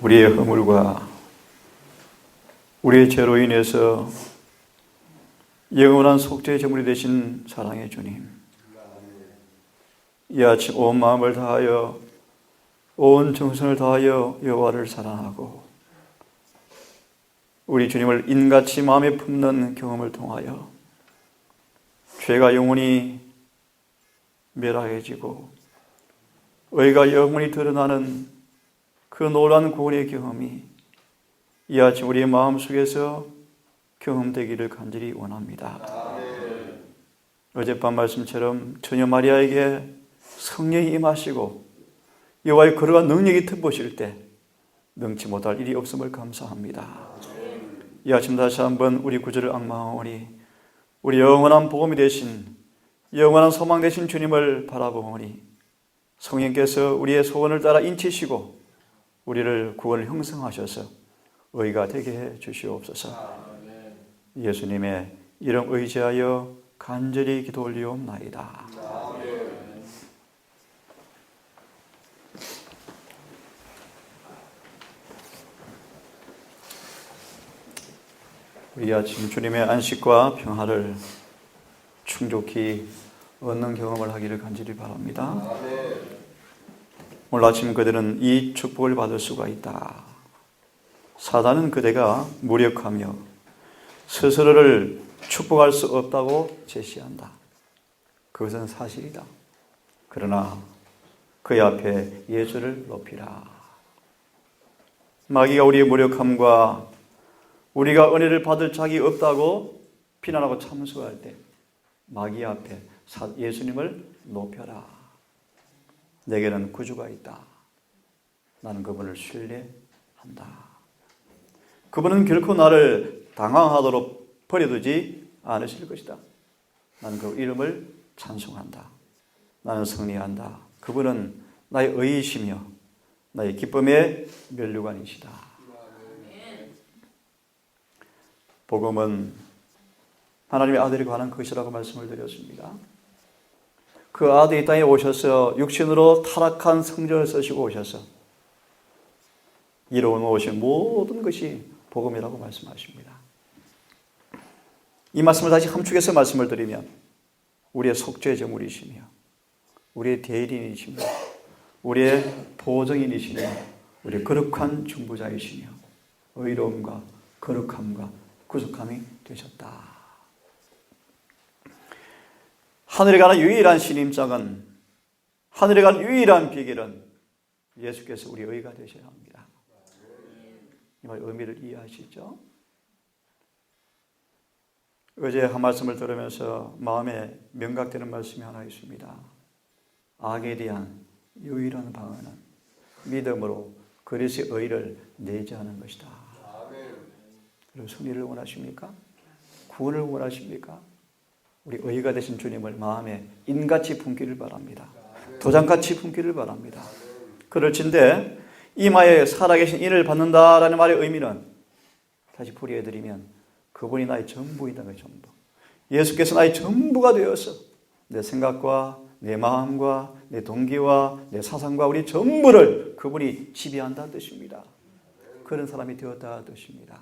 우리의 허물과 우리의 죄로 인해서 영원한 속죄의 제물이 되신 사랑의 주님, 이 아침 온 마음을 다하여 온 정성을 다하여 여호와를 사랑하고 우리 주님을 인같이 마음에 품는 경험을 통하여 죄가 영원히 멸하해지고 의가 영원히 드러나는 그 놀라운 구원의 경험이 이 아침 우리의 마음속에서 경험되기를 간절히 원합니다. 어젯밤 말씀처럼 처녀 마리아에게 성령이 임하시고 여호와의 거룩한 능력이 덮으실 때 능치 못할 일이 없음을 감사합니다. 이 아침 다시 한번 우리 구주를 앙망하오니 우리 영원한 복음이 되신 영원한 소망 되신 주님을 바라보오니 성령께서 우리의 소원을 따라 인치시고 우리를 구원을 형성하셔서 의가 되게 해 주시옵소서. 예수님의 이름 의지하여 간절히 기도 올리옵나이다. 우리 아침 주님의 안식과 평화를 충족히 얻는 경험을 하기를 간절히 바랍니다. 오늘 아침 그들은 이 축복을 받을 수가 있다. 사단은 그대가 무력하며 스스로를 축복할 수 없다고 제시한다. 그것은 사실이다. 그러나 그의 앞에 예수를 높이라. 마귀가 우리의 무력함과 우리가 은혜를 받을 자격이 없다고 비난하고 참수할 때 마귀 앞에 예수님을 높여라. 내게는 구주가 있다. 나는 그분을 신뢰한다. 그분은 결코 나를 당황하도록 버려두지 않으실 것이다. 나는 그 이름을 찬송한다. 나는 승리한다. 그분은 나의 의이시며 나의 기쁨의 면류관이시다. 복음은 하나님의 아들이 관한 것이라고 말씀을 드렸습니다. 그 아들이 땅에 오셔서 육신으로 타락한 성전을 쓰시고 오셔서 이루어 놓으신 모든 것이 복음이라고 말씀하십니다. 이 말씀을 다시 함축해서 말씀을 드리면 우리의 속죄 제물이시며 우리의 대리인이시며 우리의 보증인이시며 우리의 거룩한 중보자이시며 의로움과 거룩함과 구속함이 되셨다. 하늘에 가는 유일한 신임장은, 하늘에 가는 유일한 비결은 예수께서 우리 의가 되셔야 합니다. 이 말 의미를 이해하시죠? 어제 한 말씀을 들으면서 마음에 명각되는 말씀이 하나 있습니다. 악에 대한 유일한 방어는 믿음으로 그리스도의 의를 내재하는 것이다. 그리고 승리를 원하십니까? 구원을 원하십니까? 우리 의가 되신 주님을 마음에 인같이 품기를 바랍니다. 도장같이 품기를 바랍니다. 그럴진데 이마에 살아계신 인을 받는다라는 말의 의미는 다시 풀이해드리면 그분이 나의 전부이다. 전부. 예수께서 나의 전부가 되어서 내 생각과 내 마음과 내 동기와 내 사상과 우리 전부를 그분이 지배한다는 뜻입니다. 그런 사람이 되었다는 뜻입니다.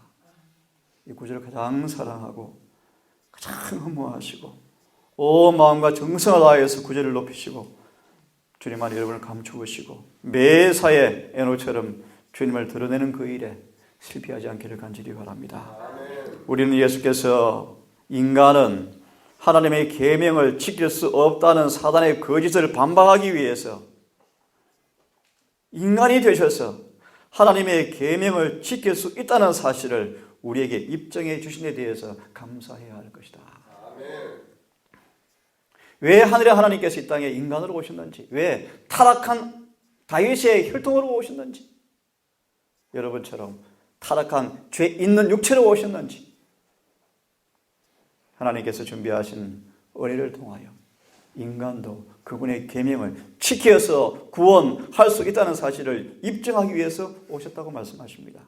이 구절을 가장 사랑하고 가장 흠모하시고 온 마음과 정성을 다해서 구절을 높이시고 주님 안에 여러분을 감추으시고 매사에 에노처럼 주님을 드러내는 그 일에 실패하지 않기를 간절히 바랍니다. 우리는 예수께서 인간은 하나님의 계명을 지킬 수 없다는 사단의 거짓을 반박하기 위해서 인간이 되셔서 하나님의 계명을 지킬 수 있다는 사실을 우리에게 입증해 주신 데 대해서 감사해야 할 것이다. 왜 하늘의 하나님께서 이 땅에 인간으로 오셨는지, 왜 타락한 다윗의 혈통으로 오셨는지, 여러분처럼 타락한 죄 있는 육체로 오셨는지, 하나님께서 준비하신 은혜를 통하여 인간도 그분의 계명을 지켜서 구원할 수 있다는 사실을 입증하기 위해서 오셨다고 말씀하십니다.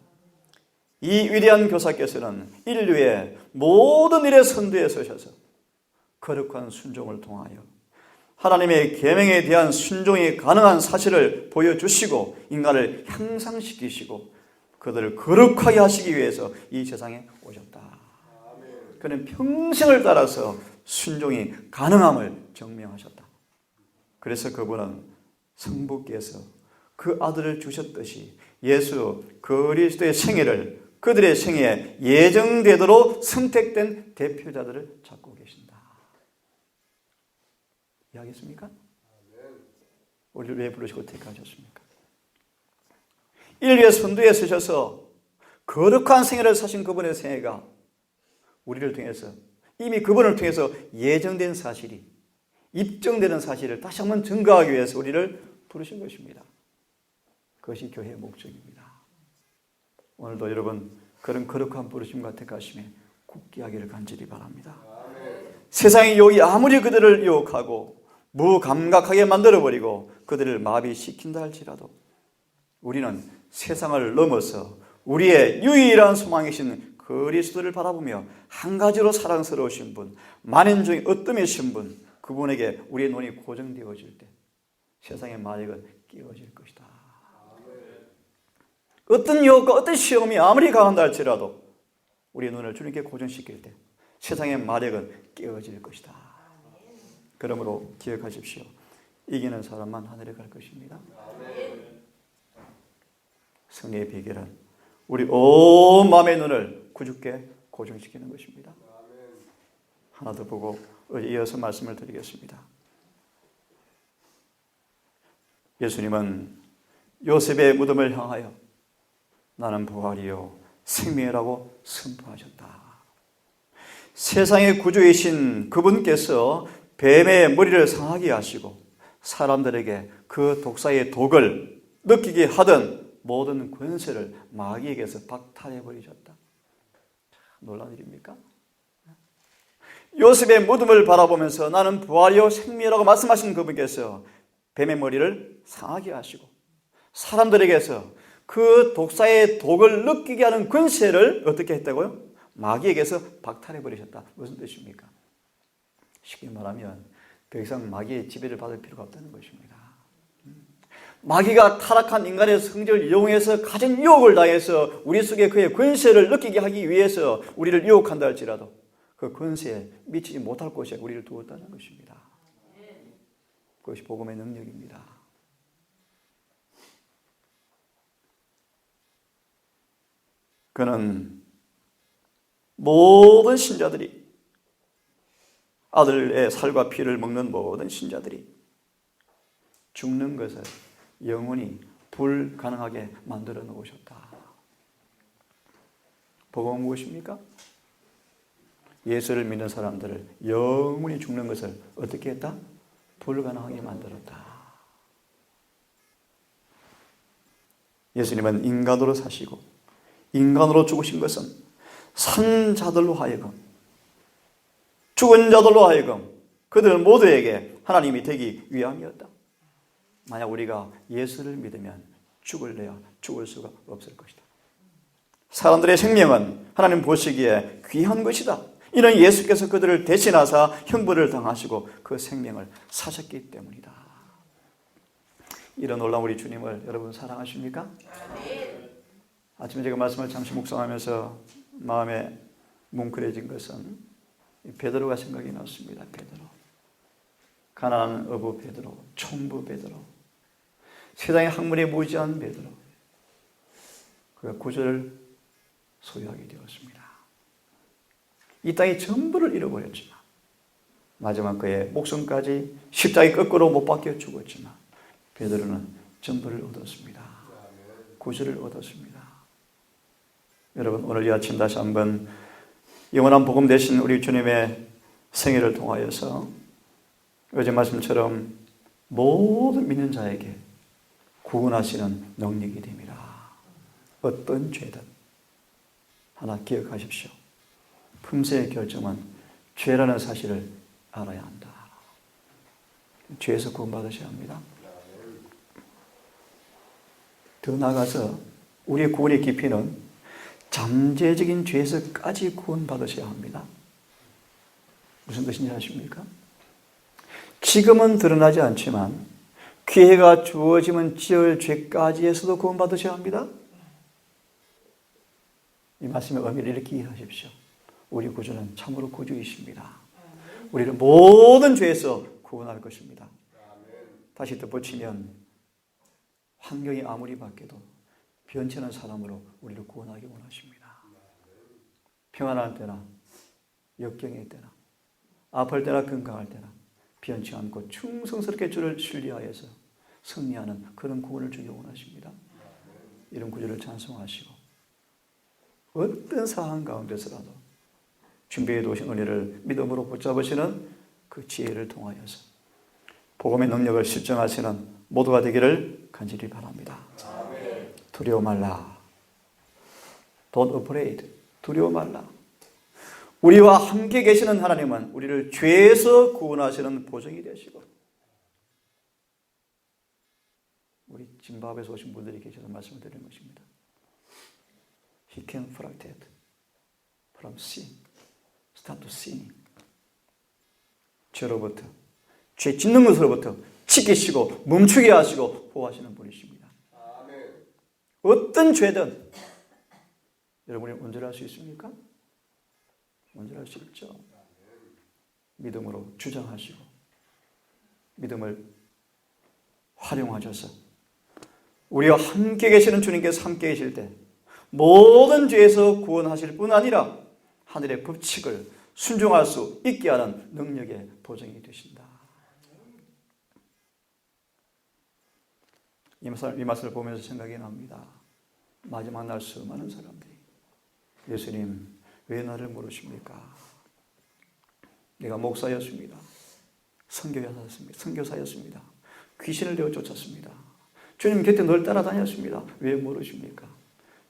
이 위대한 교사께서는 인류의 모든 일에 선두에 서셔서 거룩한 순종을 통하여 하나님의 계명에 대한 순종이 가능한 사실을 보여주시고 인간을 향상시키시고 그들을 거룩하게 하시기 위해서 이 세상에 오셨다. 그는 평생을 따라서 순종이 가능함을 증명하셨다. 그래서 그분은 성부께서 그 아들을 주셨듯이 예수 그리스도의 생애를 그들의 생애에 예정되도록 선택된 대표자들을 찾고 계신다. 이해하겠습니까? 우리를 왜 부르시고 택하셨습니까? 인류의 선두에 서셔서 거룩한 생애를 사신 그분의 생애가 우리를 통해서 이미 그분을 통해서 예정된 사실이 입증되는 사실을 다시 한번 증거하기 위해서 우리를 부르신 것입니다. 그것이 교회의 목적입니다. 오늘도 여러분 그런 거룩한 부르심과 택하심에 굳게 하기를 간절히 바랍니다. 세상의 유혹이 아무리 그들을 유혹하고 무감각하게 만들어버리고 그들을 마비시킨다 할지라도 우리는 세상을 넘어서 우리의 유일한 소망이신 그리스도를 바라보며 한 가지로 사랑스러우신 분, 만인 중에 으뜸이신 분, 그분에게 우리의 눈이 고정되어질 때 세상의 마력은 깨어질 것이다. 어떤 유혹과 어떤 시험이 아무리 강한다 할지라도 우리의 눈을 주님께 고정시킬 때 세상의 마력은 깨어질 것이다. 그러므로 기억하십시오. 이기는 사람만 하늘에 갈 것입니다. 승리의 비결은 우리 온 마음의 눈을 구주께 고정시키는 것입니다. 하나 더 보고 이어서 말씀을 드리겠습니다. 예수님은 요셉의 무덤을 향하여 나는 부활이요 생명이라고 선포하셨다. 세상의 구주이신 그분께서 뱀의 머리를 상하게 하시고 사람들에게 그 독사의 독을 느끼게 하던 모든 권세를 마귀에게서 박탈해버리셨다. 놀라운 일입니까? 요셉의 무덤을 바라보면서 나는 부활이요 생명이라고 말씀하신 그분께서 뱀의 머리를 상하게 하시고 사람들에게서 그 독사의 독을 느끼게 하는 권세를 어떻게 했다고요? 마귀에게서 박탈해버리셨다. 무슨 뜻입니까? 쉽게 말하면 더 이상 마귀의 지배를 받을 필요가 없다는 것입니다. 마귀가 타락한 인간의 성질을 이용해서 가진 유혹을 당해서 우리 속에 그의 권세를 느끼게 하기 위해서 우리를 유혹한다 할지라도 그 권세에 미치지 못할 곳에 우리를 두었다는 것입니다. 그것이 복음의 능력입니다. 그는 모든 신자들이 아들의 살과 피를 먹는 모든 신자들이 죽는 것을 영원히 불가능하게 만들어 놓으셨다. 복음은 무엇입니까? 예수를 믿는 사람들을 영원히 죽는 것을 어떻게 했다? 불가능하게 만들었다. 예수님은 인간으로 사시고 인간으로 죽으신 것은 산 자들로 하여금 죽은 자들로 하여금 그들 모두에게 하나님이 되기 위함이었다. 만약 우리가 예수를 믿으면 죽을래야 죽을 수가 없을 것이다. 사람들의 생명은 하나님 보시기에 귀한 것이다. 이는 예수께서 그들을 대신하사 형벌을 당하시고 그 생명을 사셨기 때문이다. 이런 놀라운 우리 주님을 여러분 사랑하십니까? 아침에 제가 말씀을 잠시 묵상하면서 마음에 뭉클해진 것은 베드로가 생각이 났습니다. 베드로, 가난한 어부 베드로, 총부 베드로, 세상의 학문에 무지한 베드로, 그가 구절을 소유하게 되었습니다. 이 땅의 전부를 잃어버렸지만 마지막 그의 목숨까지 십자가에 거꾸로 못 박혀 죽었지만 베드로는 전부를 얻었습니다. 구절을 얻었습니다. 여러분 오늘 이 아침 다시 한번 영원한 복음 되신 우리 주님의 생애를 통하여서 어제 말씀처럼 모든 믿는 자에게 구원하시는 능력이 됩니다. 어떤 죄든 하나 기억하십시오. 품새의 결정은 죄라는 사실을 알아야 한다. 죄에서 구원받으셔야 합니다. 더 나아가서 우리의 구원의 깊이는 잠재적인 죄에서까지 구원받으셔야 합니다. 무슨 뜻인지 아십니까? 지금은 드러나지 않지만 기회가 주어지면 지을 죄까지에서도 구원받으셔야 합니다. 이 말씀의 의미를 이렇게 이해하십시오. 우리 구주는 참으로 구주이십니다. 우리를 모든 죄에서 구원할 것입니다. 다시 덧붙이면 환경이 아무리 바뀌어도 변치는 사람으로 우리를 구원하기 원하십니다. 평안할 때나 역경의 때나 아플 때나 건강할 때나 변치 않고 충성스럽게 주를 신뢰하여서 승리하는 그런 구원을 주기 원하십니다. 이런 구주를 찬송하시고 어떤 상황 가운데서라도 준비해 두신 은혜를 믿음으로 붙잡으시는 그 지혜를 통하여서 복음의 능력을 실증하시는 모두가 되기를 간절히 바랍니다. 두려워 말라. Don't afraid. 두려워 말라. 우리와 함께 계시는 하나님은 우리를 죄에서 구원하시는 보증이 되시고, 우리 짐바브에서 오신 분들이 계셔서 말씀을 드리는 것입니다. He can protect from sin. Start to sinning. 죄로부터, 죄 짓는 것으로부터 지키시고 멈추게 하시고 보호하시는 분이십니다. 어떤 죄든 여러분이 온전할 수 있습니까? 온전할 수 있죠. 믿음으로 주장하시고 믿음을 활용하셔서 우리와 함께 계시는 주님께서 함께 계실 때 모든 죄에서 구원하실 뿐 아니라 하늘의 법칙을 순종할 수 있게 하는 능력의 보증이 되신다. 이 말씀을 보면서 생각이 납니다. 마지막 날 수많은 사람들이 예수님 왜 나를 모르십니까? 내가 목사였습니다. 선교사였습니다. 귀신을 내어 쫓았습니다. 주님 곁에 늘 따라다녔습니다. 왜 모르십니까?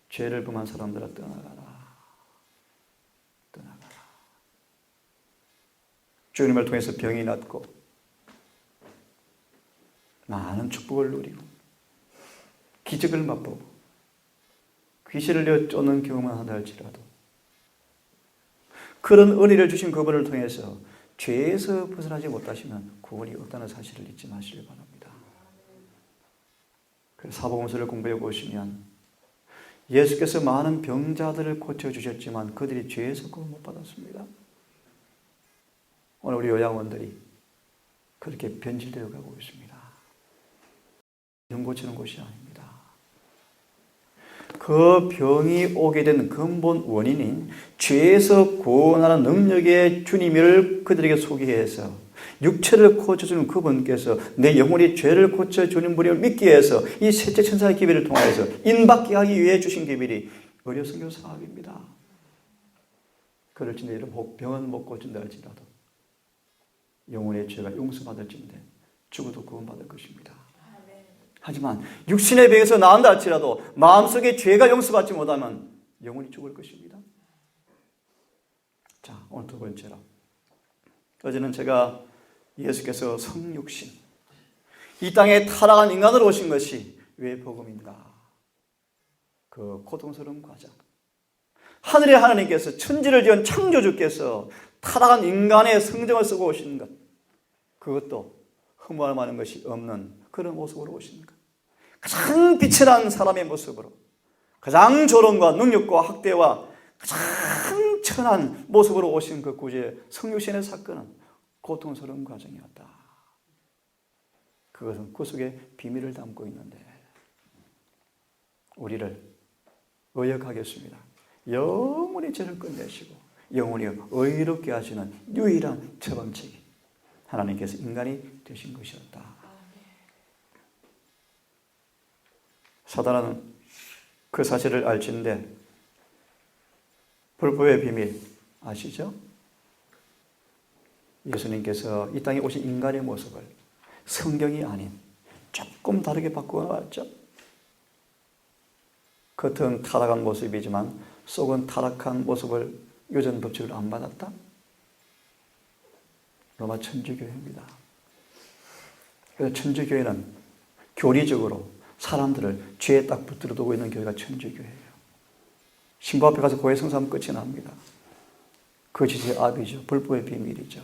죄를 범한 사람들아 떠나가라. 떠나가라. 주님을 통해서 병이 낫고 많은 축복을 누리고 기적을 맛보고 귀신을 내어 쫓는 경험을 한다 할지라도 그런 은혜를 주신 그분을 통해서 죄에서 벗어나지 못하시면 구원이 없다는 사실을 잊지 마시기 바랍니다. 그래서 사복음서를 공부해 보시면 예수께서 많은 병자들을 고쳐주셨지만 그들이 죄에서 구원 못 받았습니다. 오늘 우리 요양원들이 그렇게 변질되어 가고 있습니다. 병 고치는 곳이 아닙니다. 그 병이 오게 된 근본 원인인 죄에서 구원하는 능력의 주님을 그들에게 소개해서 육체를 고쳐주는 그분께서 내 영혼이 죄를 고쳐주는 분을 믿기 위해서 이 셋째 천사의 기별을 통하여서 인받게 하기 위해 주신 기별이 의료 선교 사업입니다. 그럴지는 이런 병은 못 고친다 할지라도 영혼의 죄가 용서받을진데 죽어도 구원받을 것입니다. 하지만 육신의 병에서 나은다 할지라도 마음속에 죄가 용서받지 못하면 영혼이 죽을 것입니다. 자, 오늘 두 번째로, 어제는 제가 예수께서 성육신, 이 땅에 타락한 인간으로 오신 것이 왜 복음인가? 그 고통스러운 과정, 하늘의 하나님께서 천지를 지은 창조주께서 타락한 인간의 성정을 쓰고 오신 것, 그것도 흠모할 만한 것이 없는 그런 모습으로 오신 것, 가장 빛이 난 사람의 모습으로 가장 조롱과 능력과 학대와 가장 천한 모습으로 오신 그 구주의 성육신의 사건은 고통스러운 과정이었다. 그것은 그 속에 비밀을 담고 있는데 우리를 의역하겠습니다. 영원히 죄를 끝내시고 영원히 의롭게 하시는 유일한 처방책이 하나님께서 인간이 되신 것이었다. 사단은 그 사실을 알지인데 불법의 비밀 아시죠? 예수님께서 이 땅에 오신 인간의 모습을 성경이 아닌 조금 다르게 바꾸어 나왔죠. 겉은 타락한 모습이지만 속은 타락한 모습을 유전 법칙을 안 받았다. 로마 천주교회입니다. 그래서 천주교회는 교리적으로 사람들을 죄에 딱 붙들어 두고 있는 교회가 천주교회예요. 신부 앞에 가서 고해 성사하면 끝이 납니다. 거짓의 압이죠. 불법의 비밀이죠.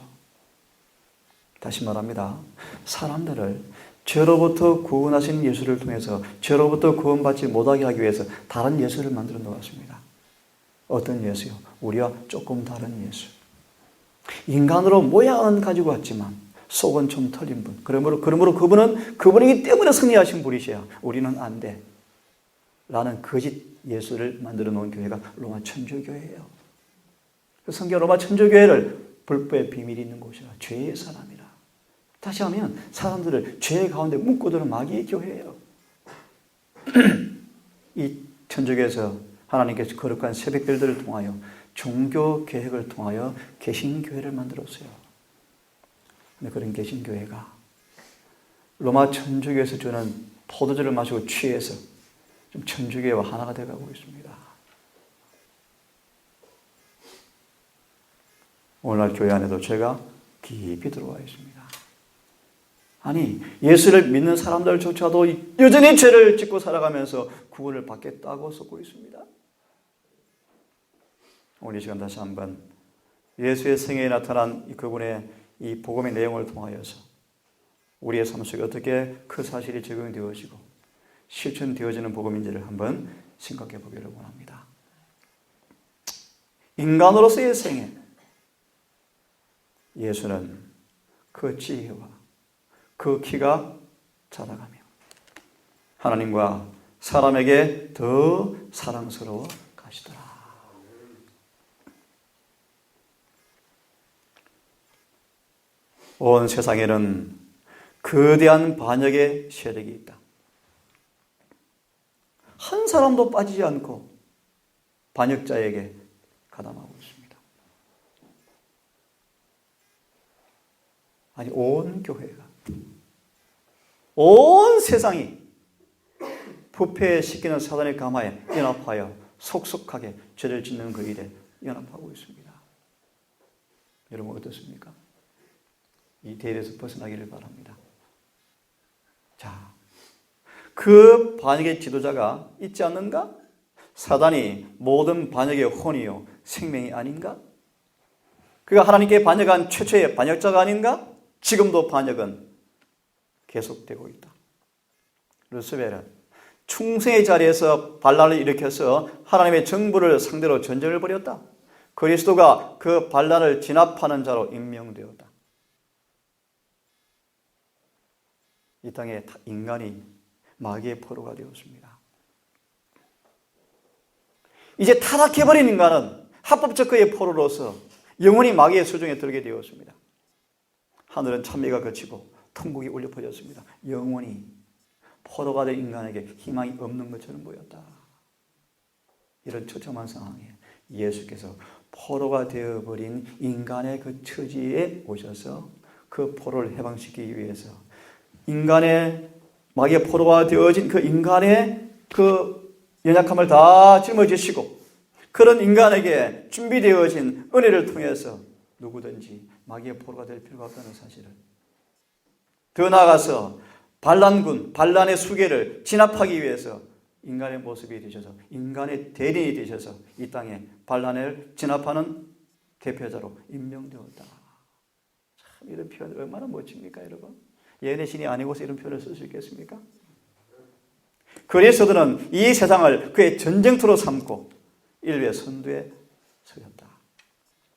다시 말합니다. 사람들을 죄로부터 구원하신 예수를 통해서 죄로부터 구원받지 못하게 하기 위해서 다른 예수를 만들어 놓았습니다. 어떤 예수요? 우리와 조금 다른 예수. 인간으로 모양은 가지고 왔지만 속은 좀 틀린 분. 그러므로 그분은 그분이기 때문에 승리하신 분이셔야 우리는 안 돼. 라는 거짓 예수를 만들어 놓은 교회가 로마 천주교회예요. 그 성경 로마 천주교회를 불법의 비밀이 있는 곳이라 죄의 사람이라. 다시 하면 사람들을 죄 가운데 묶어두는 마귀의 교회예요. 이 천주교에서 하나님께서 거룩한 새벽별들을 통하여 종교 계획을 통하여 개신교회를 만들었어요. 근데 그런 개신교회가 로마 천주교에서 주는 포도주를 마시고 취해서 좀 천주교회와 하나가 되어가고 있습니다. 오늘날 교회 안에도 죄가 깊이 들어와 있습니다. 아니, 예수를 믿는 사람들조차도 여전히 죄를 짓고 살아가면서 구원을 받겠다고 쏟고 있습니다. 오늘 이 시간 다시 한번 예수의 생애에 나타난 그분의 이 복음의 내용을 통하여서 우리의 삶 속에 어떻게 그 사실이 적용되어지고 실천되어지는 복음인지를 한번 생각해 보기를 원합니다. 인간으로서의 생애, 예수는 그 지혜와 그 키가 자라가며 하나님과 사람에게 더 사랑스러워 가시더라. 온 세상에는 거대한 반역의 세력이 있다. 한 사람도 빠지지 않고 반역자에게 가담하고 있습니다. 아니, 온 교회가, 온 세상이 부패시키는 사단의 가마에 연합하여 속속하게 죄를 짓는 그 일에 연합하고 있습니다. 여러분 어떻습니까? 이 대열에서 벗어나기를 바랍니다. 자, 그 반역의 지도자가 있지 않는가? 사단이 모든 반역의 혼이요 생명이 아닌가? 그가 하나님께 반역한 최초의 반역자가 아닌가? 지금도 반역은 계속되고 있다. 루스벨은 충성의 자리에서 반란을 일으켜서 하나님의 정부를 상대로 전쟁을 벌였다. 그리스도가 그 반란을 진압하는 자로 임명되었다. 이 땅에 인간이 마귀의 포로가 되었습니다. 이제 타락해버린 인간은 합법적 그의 포로로서 영원히 마귀의 수중에 들게 되었습니다. 하늘은 찬미가 그치고 통곡이 울려 퍼졌습니다. 영원히 포로가 된 인간에게 희망이 없는 것처럼 보였다. 이런 처참한 상황에 예수께서 포로가 되어버린 인간의 그 처지에 오셔서 그 포로를 해방시키기 위해서 인간의 마귀의 포로가 되어진 그 인간의 그 연약함을 다 짊어지시고 그런 인간에게 준비되어진 은혜를 통해서 누구든지 마귀의 포로가 될 필요가 없다는 사실을, 더 나아가서 반란군, 반란의 수계를 진압하기 위해서 인간의 모습이 되셔서 인간의 대리인이 되셔서 이 땅에 반란을 진압하는 대표자로 임명되었다. 참, 이런 표현 얼마나 멋집니까, 여러분? 예언의 신이 아니고서 이런 표현을 쓸 수 있겠습니까? 그리스도는 이 세상을 그의 전쟁터로 삼고 인류의 선두에 서셨다.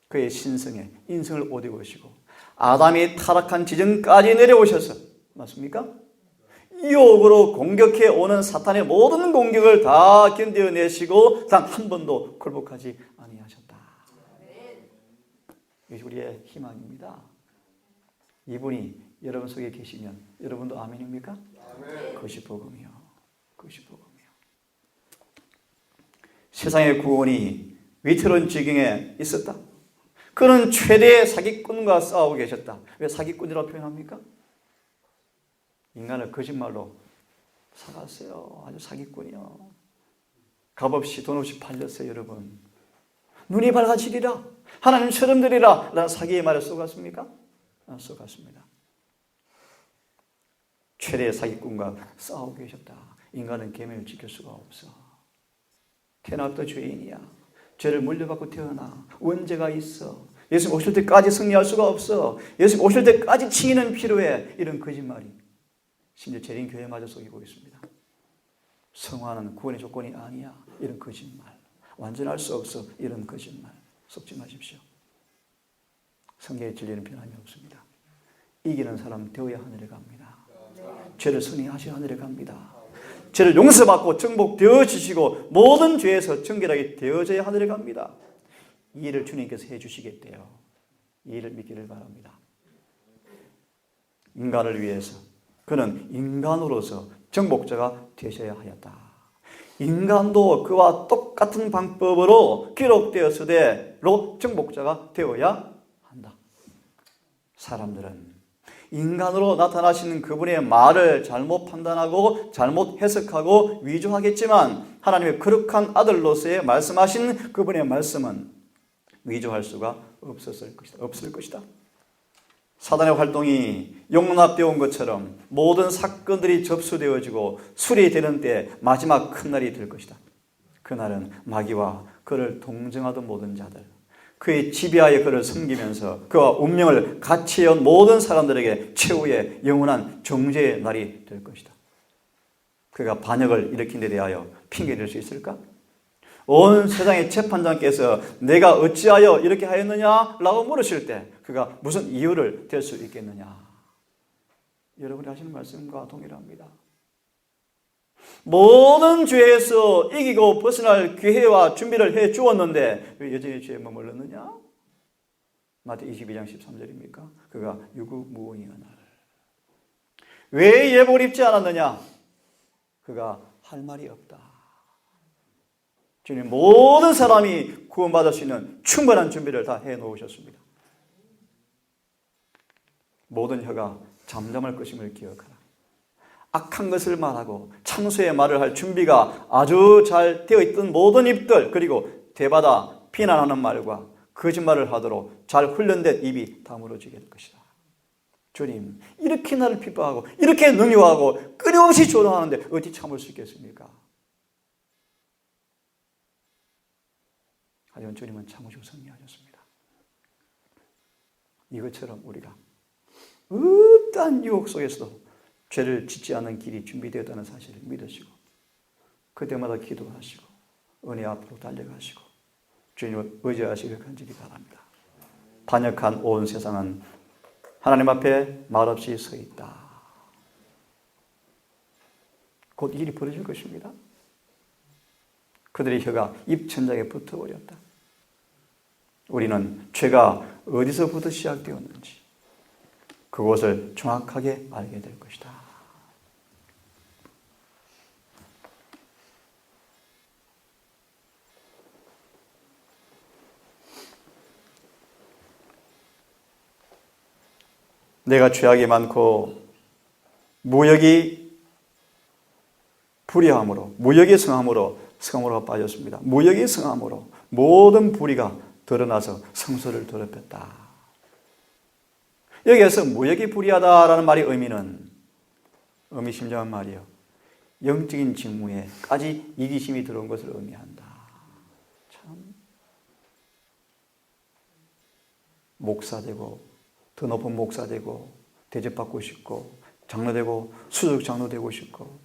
그의 신성에 인성을 옷 입으시고 아담이 타락한 지점까지 내려오셔서, 맞습니까? 유혹으로 공격해 오는 사탄의 모든 공격을 다 견뎌내시고 단 한 번도 굴복하지 아니하셨다. 이것이 우리의 희망입니다. 이분이 여러분 속에 계시면 여러분도 아멘입니까? 아멘. 그것이 복음이요. 그것이 복음이요. 세상의 구원이 위태로운 지경에 있었다. 그는 최대의 사기꾼과 싸우고 계셨다. 왜 사기꾼이라고 표현합니까? 인간을 거짓말로 사갔어요. 아주 사기꾼이요. 값없이 돈 없이 팔렸어요, 여러분. 눈이 밝아지리라, 하나님 처럼 되리라 라는 사기의 말에 속았습니까? 안 속았습니다. 최대의 사기꾼과 싸우고 계셨다. 인간은 계명을 지킬 수가 없어. 태어나부터 죄인이야. 죄를 물려받고 태어나. 원죄가 있어. 예수님 오실 때까지 승리할 수가 없어. 예수님 오실 때까지 칭의는 필요해. 이런 거짓말이 심지어 재림 교회마저 속이고 있습니다. 성화는 구원의 조건이 아니야. 이런 거짓말. 완전할 수 없어. 이런 거짓말 속지 마십시오. 성경의 진리는 변함이 없습니다. 이기는 사람 되어야 하늘에 갑니다. 죄를 승리하셔야 하늘에 갑니다. 죄를 용서받고 정복되어지시고 모든 죄에서 정결하게 되어져야 하늘에 갑니다. 이 일을 주님께서 해주시겠대요. 이 일을 믿기를 바랍니다. 인간을 위해서 그는 인간으로서 정복자가 되셔야 하였다. 인간도 그와 똑같은 방법으로 기록되었으되로 정복자가 되어야 한다. 사람들은 인간으로 나타나시는 그분의 말을 잘못 판단하고 잘못 해석하고 위조하겠지만 하나님의 거룩한 아들로서의 말씀하신 그분의 말씀은 위조할 수가 없을 것이다. 사단의 활동이 용납되어 온 것처럼 모든 사건들이 접수되어지고 수리되는 때 마지막 큰 날이 될 것이다. 그날은 마귀와 그를 동정하던 모든 자들, 그의 지배하에 그를 섬기면서 그와 운명을 같이 해온 모든 사람들에게 최후의 영원한 정죄의 날이 될 것이다. 그가 반역을 일으킨 데 대하여 핑계댈 수 있을까? 온 세상의 재판장께서 내가 어찌하여 이렇게 하였느냐? 라고 물으실 때 그가 무슨 이유를 댈 수 있겠느냐? 여러분이 하시는 말씀과 동일합니다. 모든 죄에서 이기고 벗어날 기회와 준비를 해 주었는데 왜 여전히 죄에 머물렀느냐? 마태 22장 13절입니까? 그가 유구무원이었나를. 왜 예복을 입지 않았느냐? 그가 할 말이 없다. 주님 모든 사람이 구원받을 수 있는 충분한 준비를 다 해놓으셨습니다. 모든 혀가 잠잠할 것임을 기억하라. 악한 것을 말하고 참소의 말을 할 준비가 아주 잘 되어 있던 모든 입들, 그리고 대받아 비난하는 말과 거짓말을 하도록 잘 훈련된 입이 다물어지게 될 것이다. 주님, 이렇게 나를 핍박하고 이렇게 능욕하고 끊임없이 조롱하는데 어디 참을 수 있겠습니까? 하지만 주님은 참으시고 승리하셨습니다. 이것처럼 우리가 어떠한 유혹 속에서도 죄를 짓지 않는 길이 준비되었다는 사실을 믿으시고 그때마다 기도하시고 은혜 앞으로 달려가시고 주님을 의지하시길 간절히 바랍니다. 반역한 온 세상은 하나님 앞에 말없이 서 있다. 곧 일이 벌어질 것입니다. 그들의 혀가 입천장에 붙어버렸다. 우리는 죄가 어디서부터 시작되었는지 그것을 정확하게 알게 될 것이다. 내가 죄악이 많고 무역이 불의함으로 무역이 성함으로 빠졌습니다. 무역이 성함으로 모든 불의가 드러나서 성소를 더럽혔다. 여기에서 무역이 불의하다라는 말의 의미는 의미심장한 말이요. 영적인 직무에까지 이기심이 들어온 것을 의미한다. 참 목사 되고 더 높은 목사 되고 대접받고 싶고 장로 되고 수석 장로 되고 싶고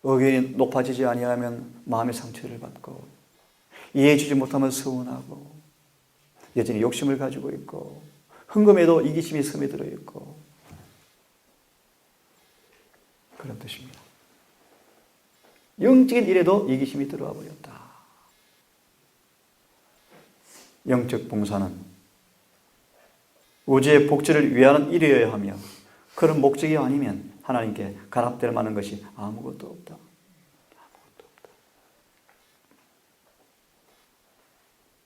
의견이 높아지지 아니하면 마음의 상처를 받고 이해해 주지 못하면 서운하고 여전히 욕심을 가지고 있고 헌금에도 이기심이 스며들어 있고 그런 뜻입니다. 영적인 일에도 이기심이 들어와 버렸다. 영적 봉사는 우주의 복지를 위하는 일이어야 하며 그런 목적이 아니면 하나님께 간합될 만한 것이 아무것도 없다. 아무것도 없다.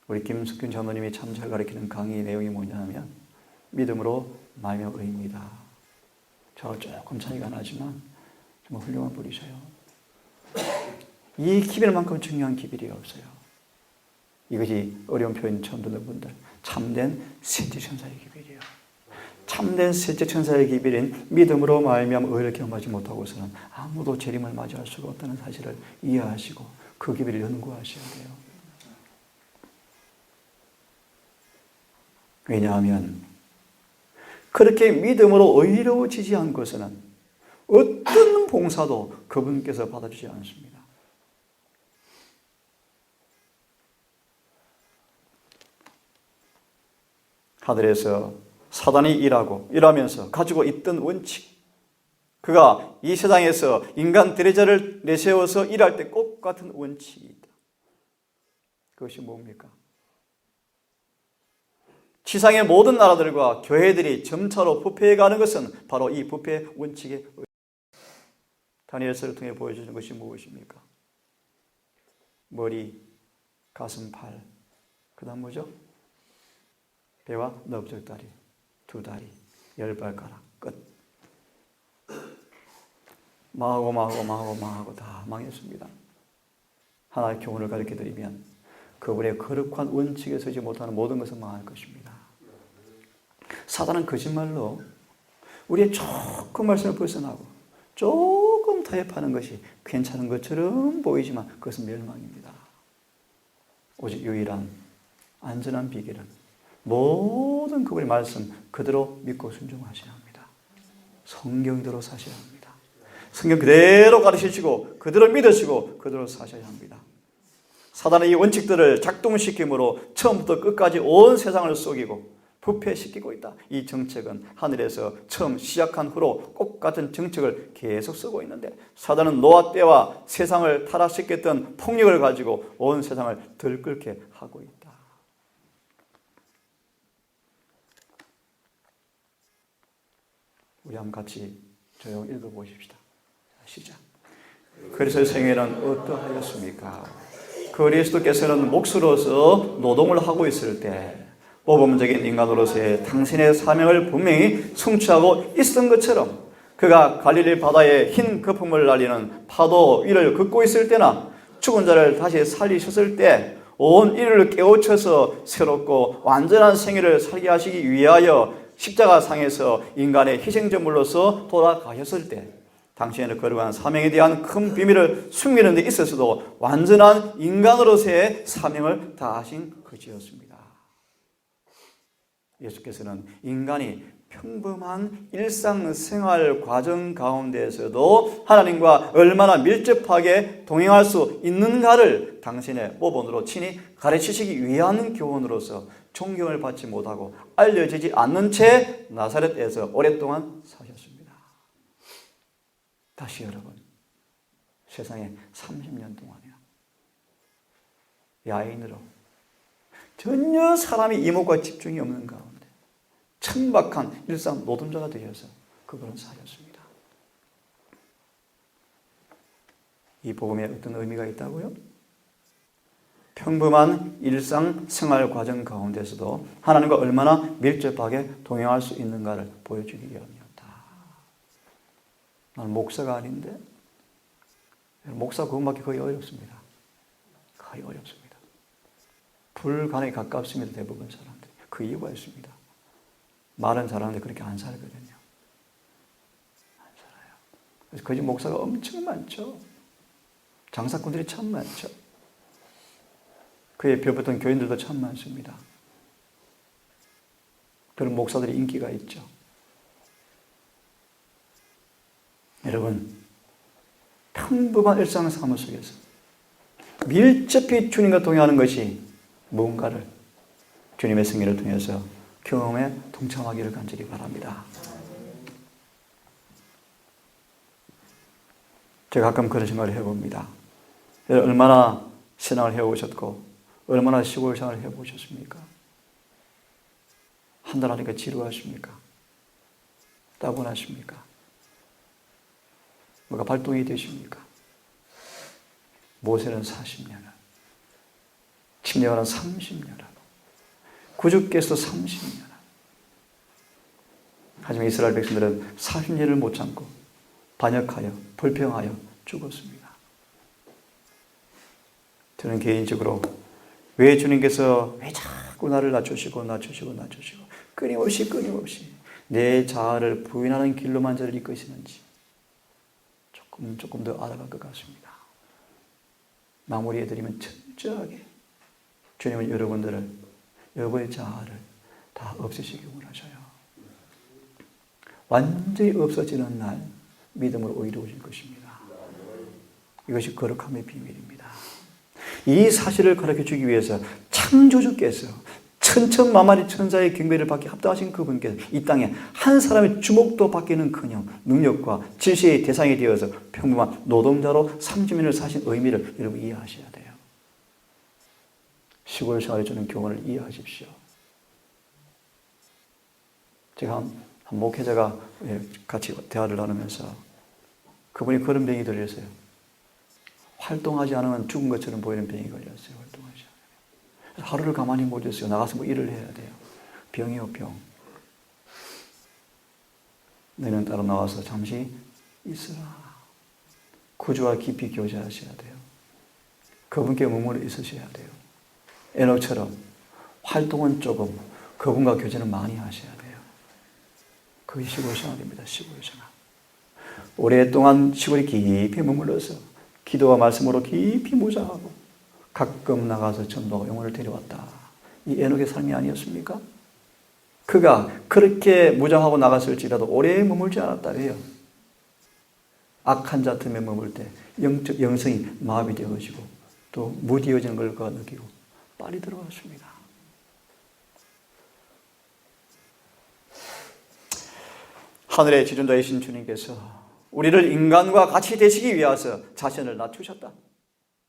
우리 김석균 장로님이 참 잘 가르치는 강의 내용이 뭐냐 하면 믿음으로 말며 의입니다. 저 조금 차이가 나지만 정말 훌륭한 분이셔요. 이 기별만큼 중요한 기별이 없어요. 이것이 어려운 표현 처음 듣는 분들, 참된 셋째 천사의 기별이에요. 참된 셋째 천사의 기별인 믿음으로 말미암아 의를 경험하지 못하고서는 아무도 재림을 맞이할 수가 없다는 사실을 이해하시고 그 기별을 연구하셔야 돼요. 왜냐하면 그렇게 믿음으로 의로워지지 않고서는 어떤 봉사도 그분께서 받아주지 않습니다. 하늘에서 사단이 일하면서 가지고 있던 원칙, 그가 이 세상에서 인간 대리자를 내세워서 일할 때 꼭 같은 원칙이 있다. 그것이 뭡니까? 지상의 모든 나라들과 교회들이 점차로 부패해가는 것은 바로 이 부패 원칙의 다니엘서를 통해 보여주는 것이 무엇입니까? 머리, 가슴, 팔, 그 다음 뭐죠? 배와 넓적다리, 두 다리, 열발가락, 끝. 망하고 다 망했습니다. 하나의 교훈을 가르쳐드리면 그분의 거룩한 원칙에 서지 못하는 모든 것은 망할 것입니다. 사단은 거짓말로 우리의 조금 말씀을 벗어나고 조금 타협하는 것이 괜찮은 것처럼 보이지만 그것은 멸망입니다. 오직 유일한 안전한 비결은 모든 그분의 말씀 그대로 믿고 순종하셔야 합니다. 성경대로 사셔야 합니다. 성경 그대로 가르치시고 그대로 믿으시고 그대로 사셔야 합니다. 사단은 이 원칙들을 작동시킴으로 처음부터 끝까지 온 세상을 속이고 부패시키고 있다. 이 정책은 하늘에서 처음 시작한 후로 똑같은 정책을 계속 쓰고 있는데 사단은 노아 때와 세상을 타락시켰던 폭력을 가지고 온 세상을 들끓게 하고 있다. 우리 한번 같이 조용히 읽어보십시다. 시작. 그리스도의 생애는 어떠하였습니까? 그리스도께서는 몫으로서 노동을 하고 있을 때 모범적인 인간으로서의 당신의 사명을 분명히 성취하고 있었던 것처럼 그가 갈릴리 바다에 흰 거품을 날리는 파도 위를 걷고 있을 때나 죽은 자를 다시 살리셨을 때 온 인류를 깨우쳐서 새롭고 완전한 생애를 살게 하시기 위하여 십자가상에서 인간의 희생제물로서 돌아가셨을 때 당신의 거룩한 사명에 대한 큰 비밀을 숨기는 데 있어서도 완전한 인간으로서의 사명을 다하신 것이었습니다. 예수께서는 인간이 평범한 일상생활 과정 가운데에서도 하나님과 얼마나 밀접하게 동행할 수 있는가를 당신의 모본으로 친히 가르치시기 위한 교훈으로서 존경을 받지 못하고 알려지지 않는 채 나사렛에서 오랫동안 사셨습니다. 다시 여러분, 세상에 30년 동안이나 야인으로 전혀 사람이 이목과 집중이 없는 가운데 천박한 일상 노동자가 되셔서 그분은 사셨습니다. 이 복음에 어떤 의미가 있다고요? 평범한 일상 생활 과정 가운데서도 하나님과 얼마나 밀접하게 동행할 수 있는가를 보여주기 위함이었다. 나는 목사가 아닌데 목사 그것밖에 거의 어렵습니다. 거의 어렵습니다. 불가능에 가깝습니다. 대부분 사람들이. 그 이유가 있습니다. 말은 잘하는데 그렇게 안 살거든요. 안 살아요. 그래서 거짓 목사가 엄청 많죠. 장사꾼들이 참 많죠. 그에 별붙은 교인들도 참 많습니다. 그런 목사들이 인기가 있죠. 여러분, 평범한 일상생활 속에서 밀접히 주님과 동행하는 것이 무언가를 주님의 승리를 통해서 경험에 동참하기를 간절히 바랍니다. 제가 가끔 그런 생각을 해봅니다. 얼마나 신앙을 해오셨고 얼마나 시골 생활을 해보셨습니까? 한 달 하니까 지루하십니까? 따분하십니까? 뭐가 발동이 되십니까? 모세는 40년을, 침례와는 30년을, 구주께서 30년을. 하지만 이스라엘 백성들은 40년을 못 참고 반역하여 불평하여 죽었습니다. 저는 개인적으로 왜 주님께서 왜 자꾸 나를 낮추시고 끊임없이 내 자아를 부인하는 길로만 저를 이끄시는지 조금 더 알아갈 것 같습니다. 마무리해드리면 철저하게 주님은 여러분의 자아를 다 없애시기 원하셔요. 완전히 없어지는 날 믿음으로 이루어질 것입니다. 이것이 거룩함의 비밀입니다. 이 사실을 가르쳐주기 위해서 창조주께서 천천만만의 천사의 경배를 받기 합당하신 그분께서 이 땅에 한 사람의 주목도 받기는커녕 능력과 질서의 대상이 되어서 평범한 노동자로 30년을 사신 의미를 여러분 이해하셔야 돼요. 시골 생활에 주는 교훈을 이해하십시오. 제가 한 목회자가 같이 대화를 나누면서 그분이 그런 병이 걸렸어요. 활동하지 않으면 죽은 것처럼 보이는 병이 걸렸어요. 활동하지 않으면. 하루를 가만히 못 있어요. 나가서 뭐 일을 해야 돼요. 병이요, 병. 너는 따로 나와서 잠시 있으라. 구주와 깊이 교제하셔야 돼요. 그분께 머물러 있으셔야 돼요. 에녹처럼 활동은 조금, 그분과 교제는 많이 하셔야 돼요. 그게 시골 생활입니다. 시골 생활. 오랫동안 시골에 깊이 머물러서 기도와 말씀으로 깊이 묵상하고 가끔 나가서 전도하고 영혼을 데려왔다. 이 에녹의 삶이 아니었습니까? 그가 그렇게 무장하고 나갔을지라도 오래 머물지 않았다 해요. 악한 자 틈에 머물 때 영성이 마비되어지고 또 무디어지는 걸 그가 느끼고 빨리 들어갔습니다. 하늘의 지존자이신 주님께서 우리를 인간과 같이 되시기 위해서 자신을 낮추셨다.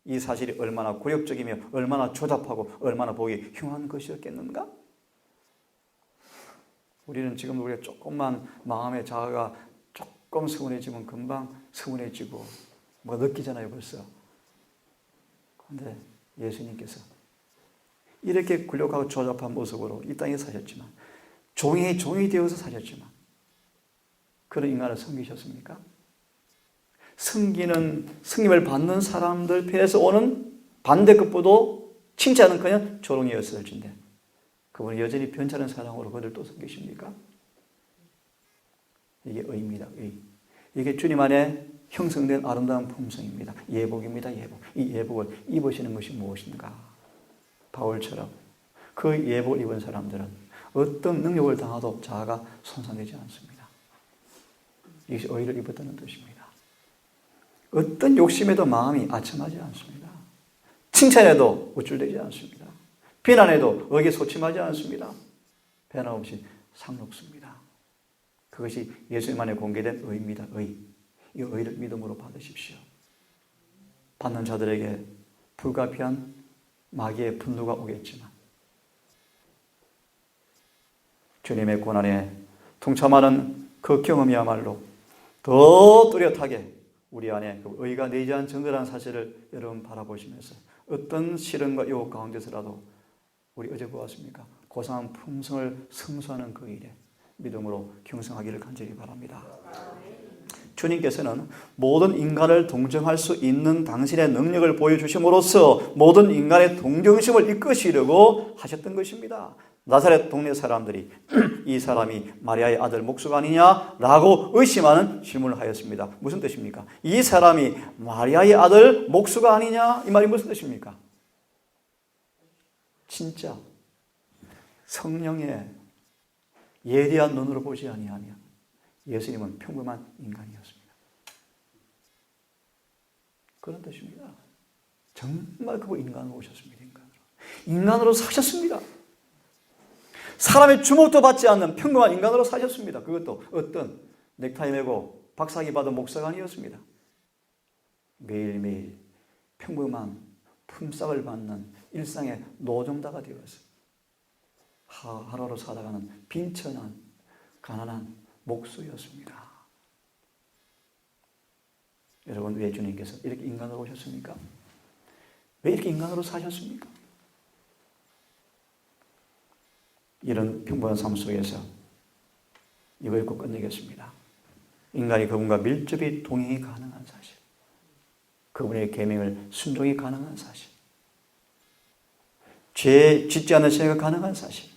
이 사실이 얼마나 굴욕적이며 얼마나 조잡하고 얼마나 보기 흉한 것이었겠는가? 우리는 지금 우리가 조금만 마음의 자아가 조금 서운해지면 금방 서운해지고 뭐 느끼잖아요 벌써. 그런데 예수님께서 이렇게 굴욕하고 조잡한 모습으로 이 땅에 사셨지만 종이 되어서 사셨지만 그런 인간을 섬기셨습니까? 승김을 받는 사람들 편에서 오는 반대급부도 칭찬은커녕 조롱이었을진데 그분은 여전히 변찮은 사랑으로 그들을 또 섬기십니까? 이게 의입니다. 의. 이게 주님 안에 형성된 아름다운 품성입니다. 예복입니다. 예복. 이 예복을 입으시는 것이 무엇인가? 바울처럼 그 예복을 입은 사람들은 어떤 능력을 당하도 자아가 손상되지 않습니다. 이것이 의를 입었다는 뜻입니다. 어떤 욕심에도 마음이 아첨하지 않습니다. 칭찬에도 우쭐대지 않습니다. 비난에도 의기소침하지 않습니다. 변함없이 상록습니다. 그것이 예수님 안에 공개된 의입니다. 의. 이 의를 믿음으로 받으십시오. 받는 자들에게 불가피한 마귀의 분노가 오겠지만 주님의 고난에 동참하는 그 경험이야말로 더 뚜렷하게 우리 안에 그 의가 내재한 증거라는 사실을 여러분 바라보시면서 어떤 시련과 유혹 가운데서라도 우리 어제 보았습니까? 고상한 품성을 승수하는 그 일에 믿음으로 경성하기를 간절히 바랍니다. 주님께서는 모든 인간을 동정할 수 있는 당신의 능력을 보여주심으로써 모든 인간의 동정심을 이끄시려고 하셨던 것입니다. 나사렛 동네 사람들이 이 사람이 마리아의 아들 목수가 아니냐라고 의심하는 질문을 하였습니다. 무슨 뜻입니까? 이 사람이 마리아의 아들 목수가 아니냐? 이 말이 무슨 뜻입니까? 진짜 성령의 예리한 눈으로 보지 아니하며 예수님은 평범한 인간이었습니다. 그런 뜻입니다. 정말 그분 인간으로 오셨습니다. 인간으로 사셨습니다. 사람의 주목도 받지 않는 평범한 인간으로 사셨습니다. 그것도 어떤 넥타이 매고 박사기 받은 목사가 아니었습니다. 매일매일 평범한 품삯을 받는 일상의 노동자가 되어서 하루하루 살아가는 빈천한 가난한 목수였습니다. 여러분, 왜 주님께서 이렇게 인간으로 오셨습니까? 왜 이렇게 인간으로 사셨습니까? 이런 평범한 삶 속에서 이걸 꼭 끝내겠습니다. 인간이 그분과 밀접히 동행이 가능한 사실, 그분의 계명을 순종이 가능한 사실, 죄에 짓지 않는 생애가 가능한 사실,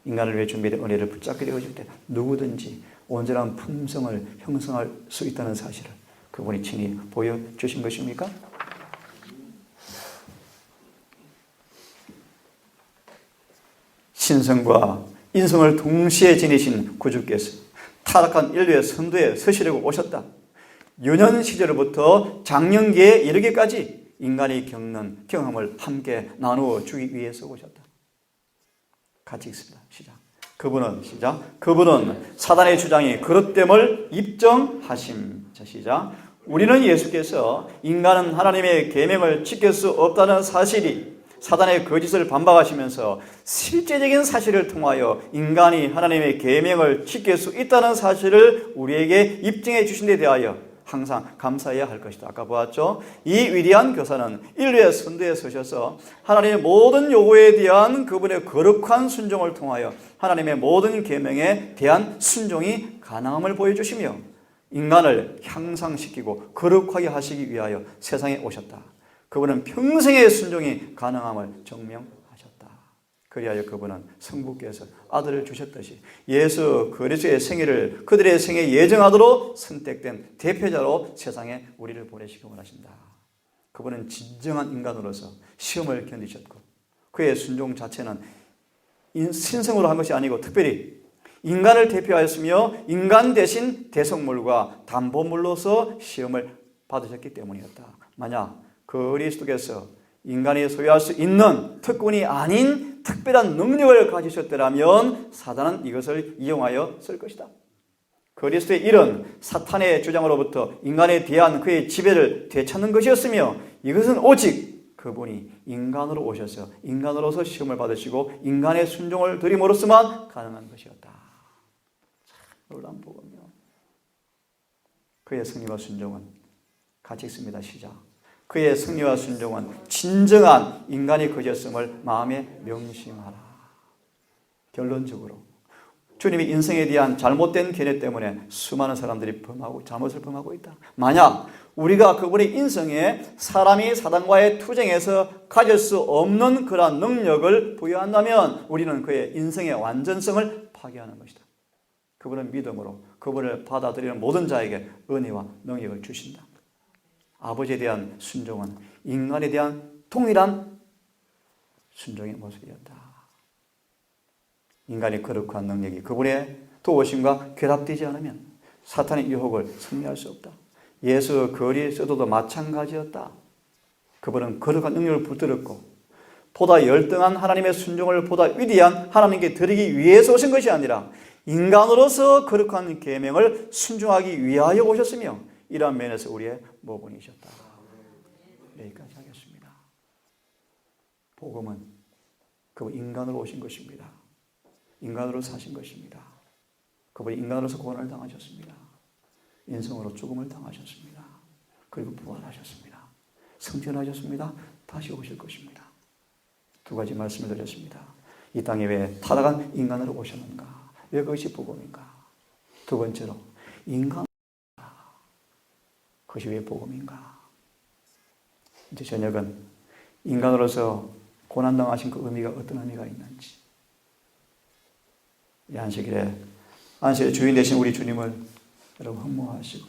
인간을 위해 준비된 은혜를 붙잡게 되어질 때 누구든지 온전한 품성을 형성할 수 있다는 사실을 그분이 친히 보여주신 것입니까? 신성과 인성을 동시에 지니신 구주께서 타락한 인류의 선두에 서시려고 오셨다. 유년 시절부터 장년기에 이르기까지 인간이 겪는 경험을 함께 나누어 주기 위해서 오셨다. 같이 읽습니다. 시작. 그분은 시작. 그분은 사단의 주장이 그릇됨을 입증하심. 자, 시작. 우리는 예수께서 인간은 하나님의 계명을 지킬 수 없다는 사실이 사단의 거짓을 반박하시면서 실제적인 사실을 통하여 인간이 하나님의 계명을 지킬 수 있다는 사실을 우리에게 입증해 주신 데 대하여 항상 감사해야 할 것이다. 아까 보았죠? 이 위대한 교사는 인류의 선두에 서셔서 하나님의 모든 요구에 대한 그분의 거룩한 순종을 통하여 하나님의 모든 계명에 대한 순종이 가능함을 보여주시며 인간을 향상시키고 거룩하게 하시기 위하여 세상에 오셨다. 그분은 평생의 순종이 가능함을 증명하셨다. 그리하여 그분은 성부께서 아들을 주셨듯이 예수 그리스도의 생애를 그들의 생애 예정하도록 선택된 대표자로 세상에 우리를 보내시기 원하신다. 그분은 진정한 인간으로서 시험을 견디셨고 그의 순종 자체는 신성으로 한 것이 아니고 특별히 인간을 대표하였으며 인간 대신 대속물과 담보물로서 시험을 받으셨기 때문이었다. 만약 그리스도께서 인간이 소유할 수 있는 특권이 아닌 특별한 능력을 가지셨더라면 사단은 이것을 이용하여 쓸 것이다. 그리스도의 일은 사탄의 주장으로부터 인간에 대한 그의 지배를 되찾는 것이었으며 이것은 오직 그분이 인간으로 오셔서 인간으로서 시험을 받으시고 인간의 순종을 드림으로써만 가능한 것이었다. 참 놀라운 복음이요. 그의 승리와 순종은 같이 읽습니다. 시작. 그의 승리와 순종은 진정한 인간의 거짓음을 마음에 명심하라. 결론적으로 주님이 인생에 대한 잘못된 견해 때문에 수많은 사람들이 잘못을 범하고 있다. 만약 우리가 그분의 인생에 사람이 사단과의 투쟁에서 가질 수 없는 그러한 능력을 부여한다면 우리는 그의 인생의 완전성을 파괴하는 것이다. 그분은 믿음으로 그분을 받아들이는 모든 자에게 은혜와 능력을 주신다. 아버지에 대한 순종은 인간에 대한 동일한 순종의 모습이었다. 인간의 거룩한 능력이 그분의 도우심과 결합되지 않으면 사탄의 유혹을 승리할 수 없다. 예수 그리스도도 마찬가지였다. 그분은 거룩한 능력을 붙들었고 보다 열등한 하나님의 순종을 보다 위대한 하나님께 드리기 위해서 오신 것이 아니라 인간으로서 거룩한 계명을 순종하기 위하여 오셨으며 이러한 면에서 우리의 모범이셨다. 여기까지 하겠습니다. 복음은 그분 인간으로 오신 것입니다. 인간으로 사신 것입니다. 그분이 인간으로서 고난을 당하셨습니다. 인성으로 죽음을 당하셨습니다. 그리고 부활하셨습니다. 승천하셨습니다. 다시 오실 것입니다. 두 가지 말씀을 드렸습니다. 이 땅에 왜 타락한 인간으로 오셨는가? 왜 그것이 복음인가? 두 번째로 인간 그것이 왜 복음인가? 이제 저녁은 인간으로서 고난당하신 그 의미가 어떤 의미가 있는지 이 안식일의 주인 되신 우리 주님을 여러분 흠모하시고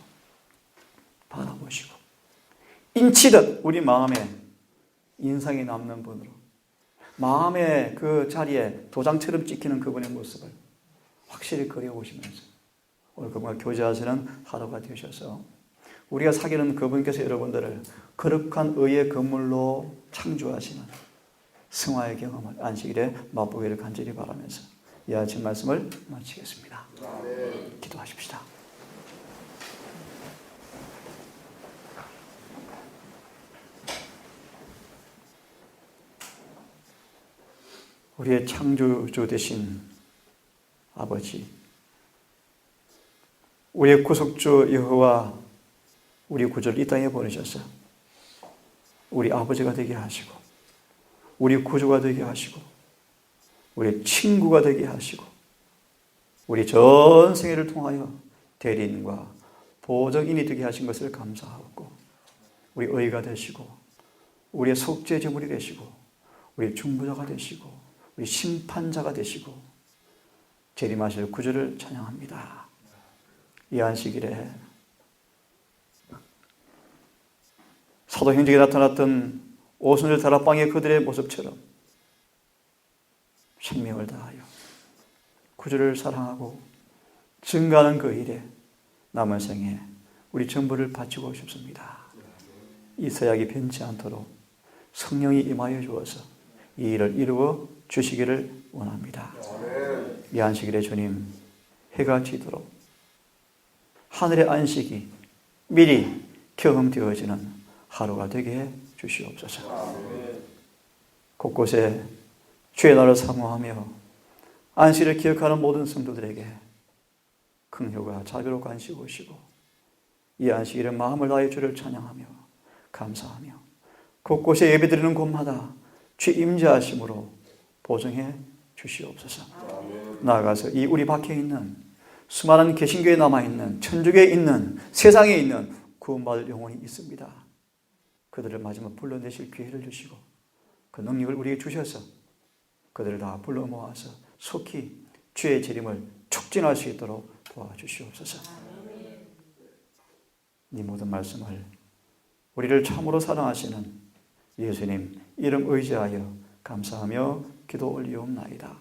바라보시고 인치듯 우리 마음에 인상이 남는 분으로 마음의 그 자리에 도장처럼 찍히는 그분의 모습을 확실히 그려보시면서 오늘 그분과 교제하시는 하루가 되셔서 우리가 사귀는 그분께서 여러분들을 거룩한 의의 건물로 창조하시는 승화의 경험을 안식일에 맛보기를 간절히 바라면서 이 아침 말씀을 마치겠습니다. 기도하십시다. 우리의 창조주 되신 아버지, 우리의 구속주 여호와 우리 구주를 이 땅에 보내셔서 우리 아버지가 되게 하시고 우리 구주가 되게 하시고 우리 친구가 되게 하시고 우리 전 생애를 통하여 대리인과 보증인이 되게 하신 것을 감사하고 우리 의가 되시고 우리의 속죄제물이 되시고 우리 중보자가 되시고 우리 심판자가 되시고 재림하실 구주를 찬양합니다. 이 안식일에 사도행전에 나타났던 오순절 다락방의 그들의 모습처럼 생명을 다하여 구주를 사랑하고 증가하는 그 일에 남은 생에 우리 전부를 바치고 싶습니다. 이 서약이 변치 않도록 성령이 임하여 주어서 이 일을 이루어 주시기를 원합니다. 이 안식일에 주님 해가 지도록 하늘의 안식이 미리 경험되어지는 하루가 되게 해 주시옵소서. 곳곳에 주의 날을 사모하며 안식일을 기억하는 모든 성도들에게 긍휼과 자비로 관시 오시고 이 안식일에 마음을 다해 주를 찬양하며 감사하며 곳곳에 예배드리는 곳마다 주 임재하심으로 보증해 주시옵소서. 나아가서 이 우리 밖에 있는 수많은 개신교에 남아있는 천주교에 있는 세상에 있는 구원받을 영혼이 있습니다. 그들을 마지막 불러내실 기회를 주시고 그 능력을 우리에게 주셔서 그들을 다 불러 모아서 속히 주의 재림을 촉진할 수 있도록 도와주시옵소서. 이 모든 말씀을 우리를 참으로 사랑하시는 예수님 이름 의지하여 감사하며 기도 올리옵나이다.